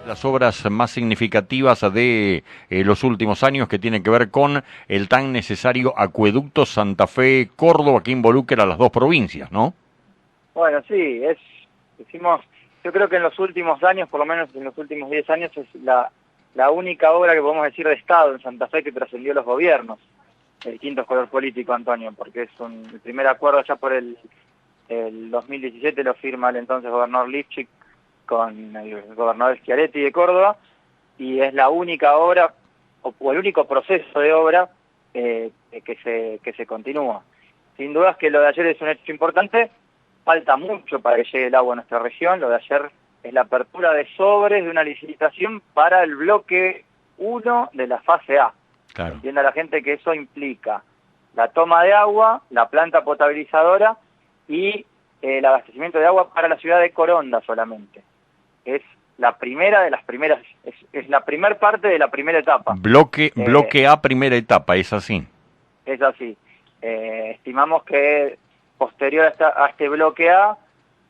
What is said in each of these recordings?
Las obras más significativas de los últimos años que tienen que ver con el tan necesario acueducto Santa Fe-Córdoba que involucra a las dos provincias, ¿no? Bueno, sí, decimos, yo creo que en los últimos años, por lo menos en los últimos 10 años, es la única obra que podemos decir de Estado en Santa Fe que trascendió los gobiernos de distintos colores políticos, Antonio, porque es el primer acuerdo ya por el 2017 lo firma el entonces gobernador Lifchik con el gobernador Schiaretti de Córdoba, y es la única obra, o el único proceso de obra que se continúa. Sin dudas que lo de ayer es un hecho importante, falta mucho para que llegue el agua a nuestra región. Lo de ayer es la apertura de sobres de una licitación para el bloque 1 de la fase A. Claro. Entienda la gente que eso implica la toma de agua, la planta potabilizadora y el abastecimiento de agua para la ciudad de Coronda solamente. Es la primera de las primeras, es la primer parte de la primera etapa. Bloque A, primera etapa, es así. Es así. Estimamos que posterior a este bloque A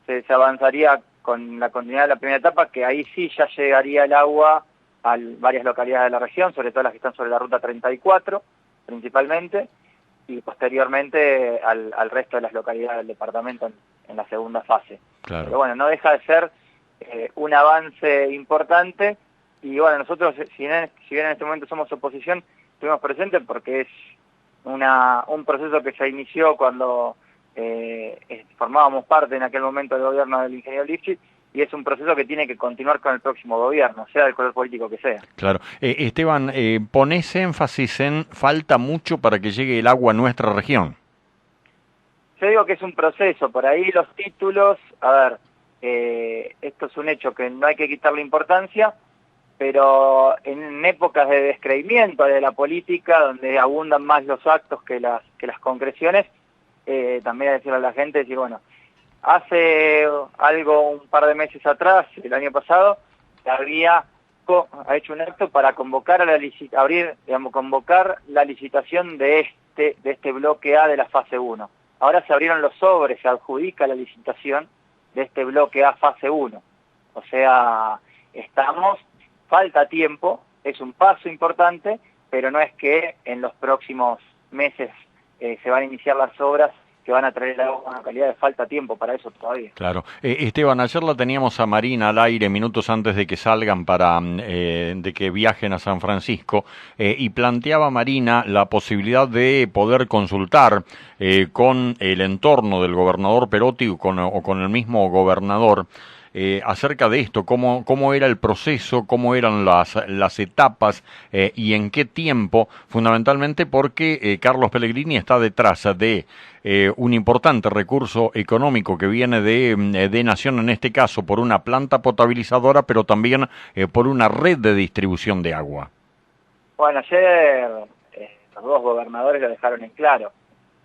se avanzaría con la continuidad de la primera etapa, que ahí sí ya llegaría el agua a varias localidades de la región, sobre todo las que están sobre la ruta 34 principalmente, y posteriormente al resto de las localidades del departamento en la segunda fase. Claro. Pero bueno, no deja de ser un avance importante, y bueno, nosotros, si bien en este momento somos oposición, estuvimos presentes porque es un proceso que se inició cuando formábamos parte en aquel momento del gobierno del ingeniero Lifchik, y es un proceso que tiene que continuar con el próximo gobierno, sea del color político que sea. Claro. Esteban, ponés énfasis en falta mucho para que llegue el agua a nuestra región. Yo digo que es un proceso, por ahí los títulos, a ver, esto es un hecho que no hay que quitarle importancia, pero en épocas de descreimiento de la política, donde abundan más los actos que las concreciones, también hay que decirle a la gente, decir, bueno, hace un par de meses atrás, el año pasado, ha hecho un acto para convocar convocar la licitación de este bloque A de la fase 1. Ahora se abrieron los sobres, se adjudica la licitación de este bloque A fase 1. O sea, falta tiempo, es un paso importante, pero no es que en los próximos meses se van a iniciar las obras que van a traer el agua con calidad. De falta tiempo para eso todavía. Claro. Esteban, ayer la teníamos a Marina al aire minutos antes de que salgan de que viajen a San Francisco, y planteaba Marina la posibilidad de poder consultar con el entorno del gobernador Perotti o con el mismo gobernador acerca de esto, cómo era el proceso, cómo eran las etapas y en qué tiempo, fundamentalmente porque Carlos Pellegrini está detrás de un importante recurso económico que viene de Nación, en este caso por una planta potabilizadora, pero también por una red de distribución de agua. Bueno, ayer los dos gobernadores lo dejaron en claro.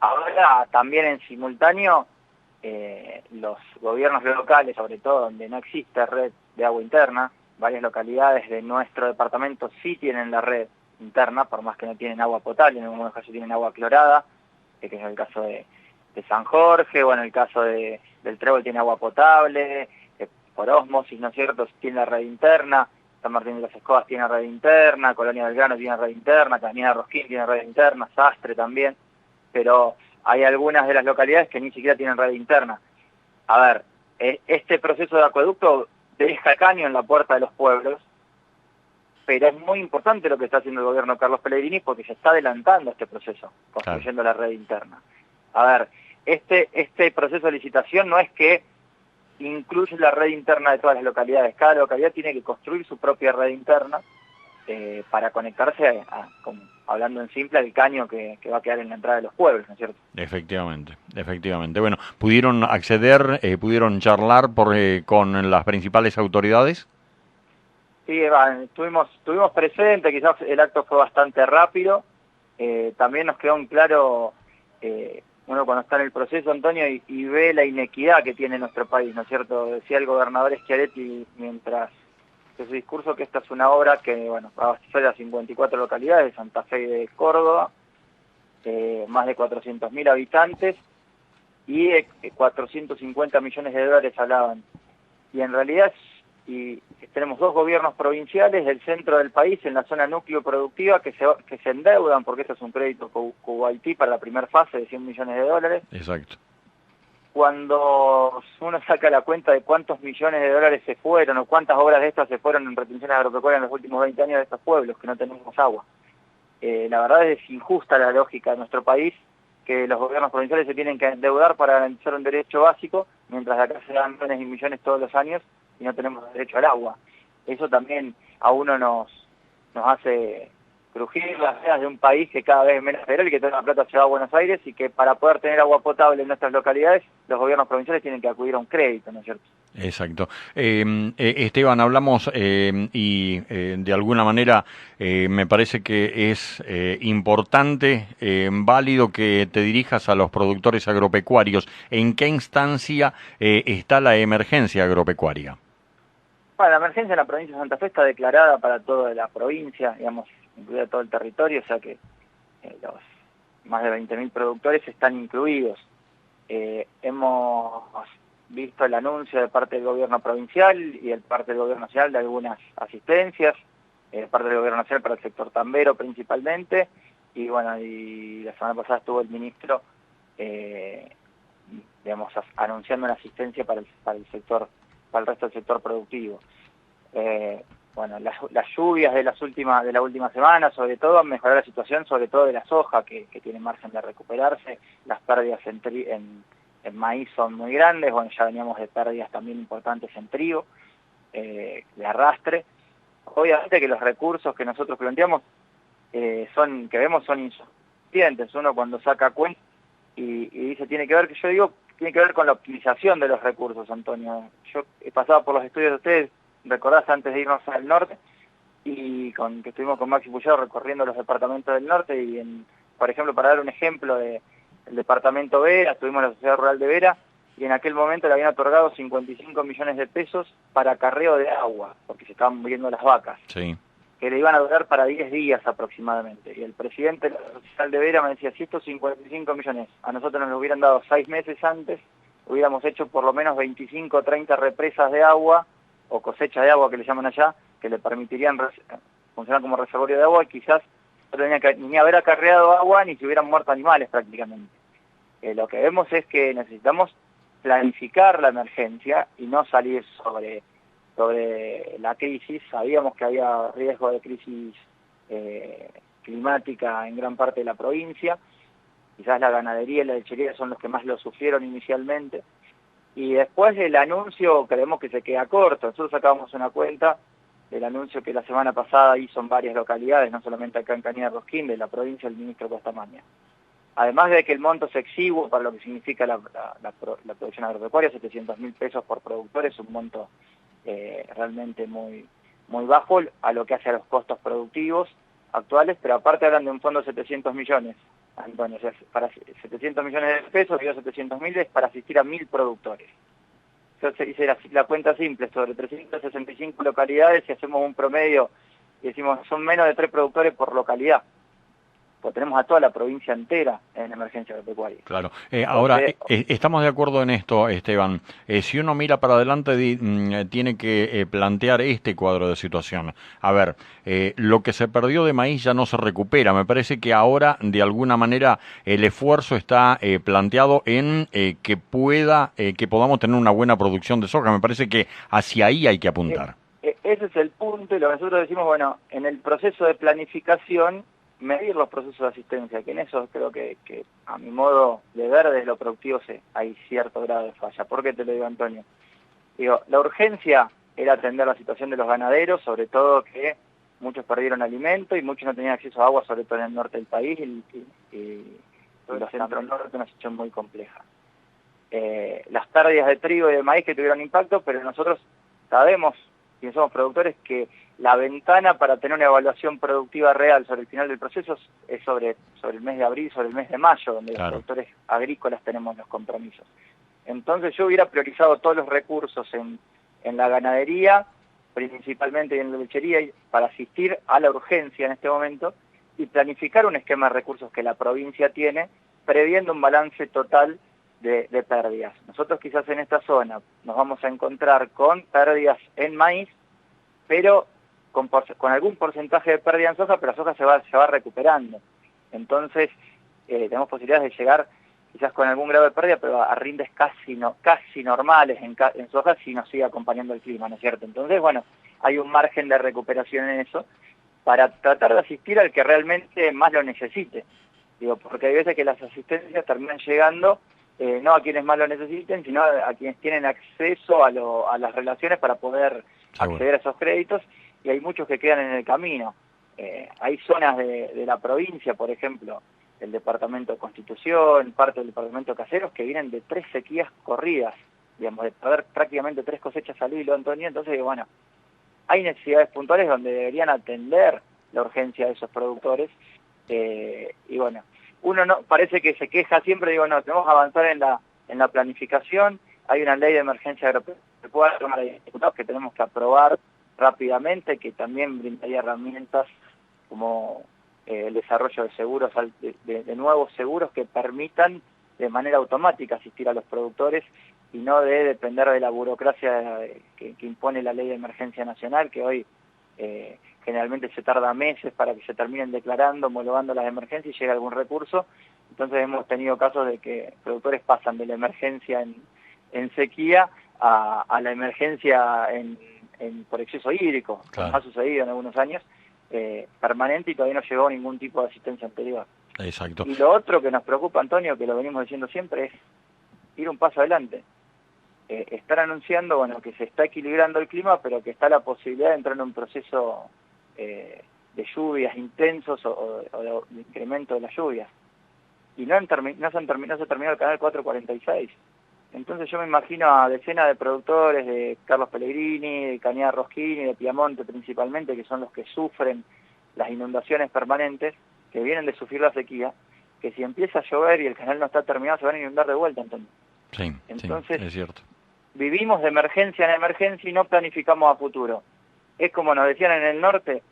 Ahora también en simultáneo los gobiernos locales, sobre todo donde no existe red de agua interna, varias localidades de nuestro departamento sí tienen la red interna, por más que no tienen agua potable, en algunos casos tienen agua clorada, que es el caso de San Jorge, o en el caso del Trébol tiene agua potable, por ósmosis, ¿no es cierto?, tiene la red interna. San Martín de las Escobas tiene red interna, Colonia Belgrano tiene red interna, Cañada Rosquín tiene red interna, Sastre también, pero hay algunas de las localidades que ni siquiera tienen red interna. A ver, este proceso de acueducto deja caño en la puerta de los pueblos, pero es muy importante lo que está haciendo el gobierno de Carlos Pellegrini, porque se está adelantando este proceso, construyendo la red interna. A ver, este proceso de licitación no es que incluye la red interna de todas las localidades. Cada localidad tiene que construir su propia red interna para conectarse hablando en simple, al caño que va a quedar en la entrada de los pueblos, ¿no es cierto? Efectivamente. Bueno, ¿pudieron acceder, pudieron charlar con las principales autoridades? Sí, estuvimos presentes, quizás el acto fue bastante rápido. También nos quedó en claro, uno cuando está en el proceso, Antonio, y ve la inequidad que tiene nuestro país, ¿no es cierto? Decía el gobernador Schiaretti mientras de su discurso que esta es una obra que, bueno, va a abastecer a 54 localidades de Santa Fe y de Córdoba, más de 400.000 habitantes, y 450 millones de dólares hablaban. Y en realidad y tenemos dos gobiernos provinciales del centro del país, en la zona núcleo productiva, que se endeudan, porque esto es un crédito Kuwaití para la primera fase de 100 millones de dólares. Exacto. Cuando uno saca la cuenta de cuántos millones de dólares se fueron, o cuántas obras de estas se fueron en retenciones agropecuarias en los últimos 20 años de estos pueblos, que no tenemos agua. La verdad es injusta la lógica de nuestro país, que los gobiernos provinciales se tienen que endeudar para garantizar un derecho básico, mientras acá se dan millones y millones todos los años y no tenemos derecho al agua. Eso también a uno nos hace crujir las venas de un país que cada vez es menos federal y que toda la plata se va a Buenos Aires, y que para poder tener agua potable en nuestras localidades, los gobiernos provinciales tienen que acudir a un crédito, ¿no es cierto? Exacto. Esteban, hablamos y de alguna manera me parece que es importante, válido que te dirijas a los productores agropecuarios. ¿En qué instancia está la emergencia agropecuaria? Bueno, la emergencia en la provincia de Santa Fe está declarada para toda la provincia, digamos, incluida todo el territorio, o sea que los más de 20.000 productores están incluidos. Hemos visto el anuncio de parte del gobierno provincial y de parte del gobierno nacional de algunas asistencias, de parte del gobierno nacional para el sector tambero principalmente, y bueno, y la semana pasada estuvo el ministro, digamos, anunciando una asistencia para el sector, para el resto del sector productivo. Bueno, las lluvias de la última semana, sobre todo, han mejorado la situación, sobre todo de la soja, que tiene margen de recuperarse. Las pérdidas en maíz son muy grandes, bueno, ya veníamos de pérdidas también importantes en trigo, de arrastre. Obviamente que los recursos que nosotros planteamos, son insuficientes. Uno cuando saca cuenta y dice, tiene que ver con la optimización de los recursos, Antonio. Yo he pasado por los estudios de ustedes, recordás, antes de irnos al norte, y que estuvimos con Maxi Pullado recorriendo los departamentos del norte, y por ejemplo, para dar un ejemplo del departamento Vera, estuvimos en la Sociedad Rural de Vera, y en aquel momento le habían otorgado 55 millones de pesos para acarreo de agua, porque se estaban muriendo las vacas, Sí. que le iban a durar para 10 días aproximadamente. Y el presidente de la Sociedad Rural de Vera me decía, si estos 55 millones a nosotros nos lo hubieran dado 6 meses antes, hubiéramos hecho por lo menos 25 o 30 represas de agua, o cosecha de agua que le llaman allá, que le permitirían funcionar como reservorio de agua, y quizás no tenía que ni haber acarreado agua ni se hubieran muerto animales prácticamente. Lo que vemos es que necesitamos planificar la emergencia y no salir sobre la crisis. Sabíamos que había riesgo de crisis climática en gran parte de la provincia, quizás la ganadería y la lechería son los que más lo sufrieron inicialmente, y después del anuncio creemos que se queda corto. Nosotros sacábamos una cuenta del anuncio que la semana pasada hizo en varias localidades, no solamente acá en Cañada Rosquín, de la provincia, el ministro Costamaña. Además de que el monto es exiguo para lo que significa la producción agropecuaria, 700.000 pesos por productor, es un monto realmente muy, muy bajo a lo que hace a los costos productivos actuales, pero aparte hablan de un fondo de 700 millones. Antonio, o sea, para 700 millones de pesos, digo 700.000 es para asistir a 1.000 productores. Entonces hice la cuenta simple, sobre 365 localidades, y hacemos un promedio y decimos, son menos de 3 productores por localidad. Pues tenemos a toda la provincia entera en emergencia agropecuaria. Claro. Ahora, estamos de acuerdo en esto, Esteban. Si uno mira para adelante, tiene que plantear este cuadro de situación. A ver, lo que se perdió de maíz ya no se recupera. Me parece que ahora, de alguna manera, el esfuerzo está planteado en que podamos tener una buena producción de soja. Me parece que hacia ahí hay que apuntar. Ese es el punto, y lo que nosotros decimos, bueno, en el proceso de planificación, medir los procesos de asistencia, que en eso creo que a mi modo de ver desde lo productivo hay cierto grado de falla. ¿Por qué te lo digo, Antonio? Digo, la urgencia era atender la situación de los ganaderos, sobre todo que muchos perdieron alimento y muchos no tenían acceso a agua, sobre todo en el norte del país, y los centros norte, una situación muy compleja. Las pérdidas de trigo y de maíz que tuvieron impacto, pero nosotros sabemos, quienes somos productores, que la ventana para tener una evaluación productiva real sobre el final del proceso es sobre el mes de abril, sobre el mes de mayo, donde Claro. Los productores agrícolas tenemos los compromisos. Entonces yo hubiera priorizado todos los recursos en la ganadería, principalmente y en la lechería, para asistir a la urgencia en este momento y planificar un esquema de recursos que la provincia tiene, previendo un balance total de pérdidas. Nosotros quizás en esta zona nos vamos a encontrar con pérdidas en maíz, pero con algún porcentaje de pérdida en soja, pero la soja se va recuperando. Entonces, tenemos posibilidades de llegar quizás con algún grado de pérdida, pero a rindes casi normales en soja si nos sigue acompañando el clima, ¿no es cierto? Entonces, bueno, hay un margen de recuperación en eso para tratar de asistir al que realmente más lo necesite. Digo, porque hay veces que las asistencias terminan llegando no a quienes más lo necesiten, sino a quienes tienen acceso a las relaciones para poder acceder a esos créditos, y hay muchos que quedan en el camino. Hay zonas de la provincia, por ejemplo, el departamento de Constitución, parte del departamento de Caseros, que vienen de 3 sequías corridas, digamos, de perder prácticamente 3 cosechas al hilo, Antonio. Entonces, bueno, hay necesidades puntuales donde deberían atender la urgencia de esos productores, y bueno, uno no parece que se queja siempre, digo, no, tenemos que avanzar en la planificación. Hay una ley de emergencia agropecuaria de la Cámara de Diputados que tenemos que aprobar rápidamente, que también brindaría herramientas como el desarrollo de seguros, de nuevos seguros que permitan de manera automática asistir a los productores y no de depender de la burocracia que impone la ley de emergencia nacional, que hoy generalmente se tarda meses para que se terminen declarando, homologando las emergencias y llega algún recurso. Entonces hemos tenido casos de que productores pasan de la emergencia en sequía a la emergencia por exceso hídrico, como ha sucedido en algunos años, permanente, y todavía no llegó ningún tipo de asistencia anterior. Exacto. Y lo otro que nos preocupa, Antonio, que lo venimos diciendo siempre, es ir un paso adelante. Están anunciando, bueno, que se está equilibrando el clima, pero que está la posibilidad de entrar en un proceso de lluvias intensos o de incremento de las lluvias. Y no se ha terminado el canal 446. Entonces yo me imagino a decenas de productores de Carlos Pellegrini, de Cañada Rosquini, de Piamonte principalmente, que son los que sufren las inundaciones permanentes, que vienen de sufrir la sequía, que si empieza a llover y el canal no está terminado se van a inundar de vuelta. Entonces, sí, es cierto. Vivimos de emergencia en emergencia y no planificamos a futuro. Es como nos decían en el norte,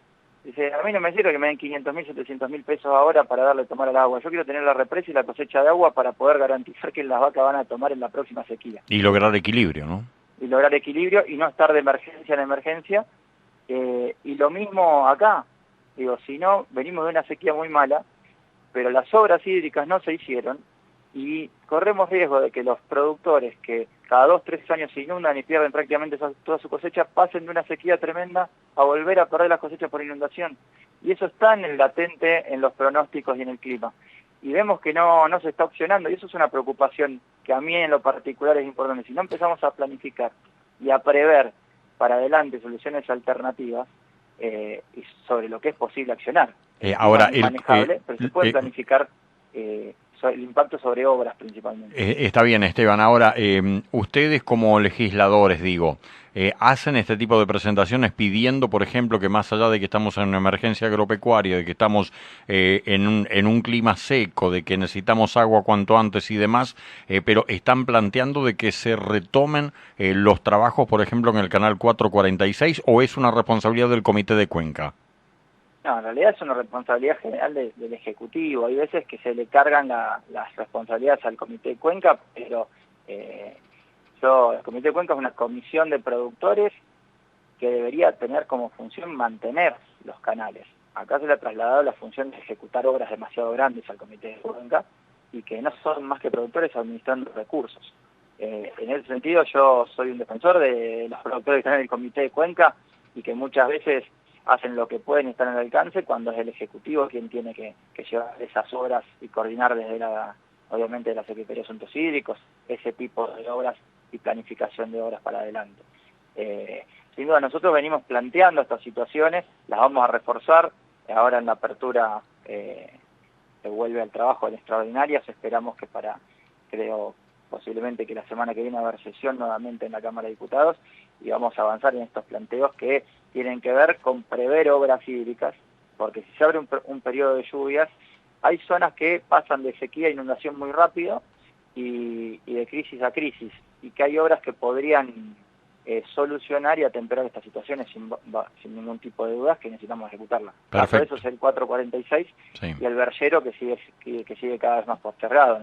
dice, a mí no me sirve que me den 500.000, 700.000 pesos ahora para darle a tomar al agua. Yo quiero tener la represa y la cosecha de agua para poder garantizar que las vacas van a tomar en la próxima sequía. Y lograr equilibrio, ¿no? Y lograr equilibrio y no estar de emergencia en emergencia. Y lo mismo acá. Digo, si no, venimos de una sequía muy mala, pero las obras hídricas no se hicieron y corremos riesgo de que los productores que cada 2 o 3 años se inundan y pierden prácticamente toda su cosecha, pasen de una sequía tremenda a volver a perder las cosechas por inundación. Y eso está en el latente, en los pronósticos y en el clima. Y vemos que no se está opcionando, y eso es una preocupación que a mí en lo particular es importante. Si no empezamos a planificar y a prever para adelante soluciones alternativas, y sobre lo que es posible accionar. Ahora, es manejable, pero se puede planificar el impacto sobre obras principalmente. Está bien, Esteban. Ahora, ustedes como legisladores, digo, hacen este tipo de presentaciones pidiendo, por ejemplo, que más allá de que estamos en una emergencia agropecuaria, de que estamos en un clima seco, de que necesitamos agua cuanto antes y demás, pero están planteando de que se retomen los trabajos, por ejemplo, en el canal 446, ¿o es una responsabilidad del Comité de Cuenca? No, en realidad es una responsabilidad general del Ejecutivo. Hay veces que se le cargan las responsabilidades al Comité de Cuenca, pero el Comité de Cuenca es una comisión de productores que debería tener como función mantener los canales. Acá se le ha trasladado la función de ejecutar obras demasiado grandes al Comité de Cuenca y que no son más que productores administrando recursos. En ese sentido yo soy un defensor de los productores que están en el Comité de Cuenca y que muchas veces hacen lo que pueden y están al alcance, cuando es el Ejecutivo quien tiene que llevar esas obras y coordinar desde obviamente de la Secretaría de Asuntos Hídricos, ese tipo de obras y planificación de obras para adelante. Sin duda nosotros venimos planteando estas situaciones, las vamos a reforzar, ahora en la apertura se vuelve al trabajo en extraordinarias, esperamos que posiblemente que la semana que viene va a haber sesión nuevamente en la Cámara de Diputados y vamos a avanzar en estos planteos que tienen que ver con prever obras hídricas, porque si se abre un periodo de lluvias, hay zonas que pasan de sequía a inundación muy rápido y de crisis a crisis, y que hay obras que podrían solucionar y atemperar estas situaciones sin ningún tipo de dudas, que necesitamos ejecutarla. Por eso es el 446 y el vergero que sigue cada vez más postergado.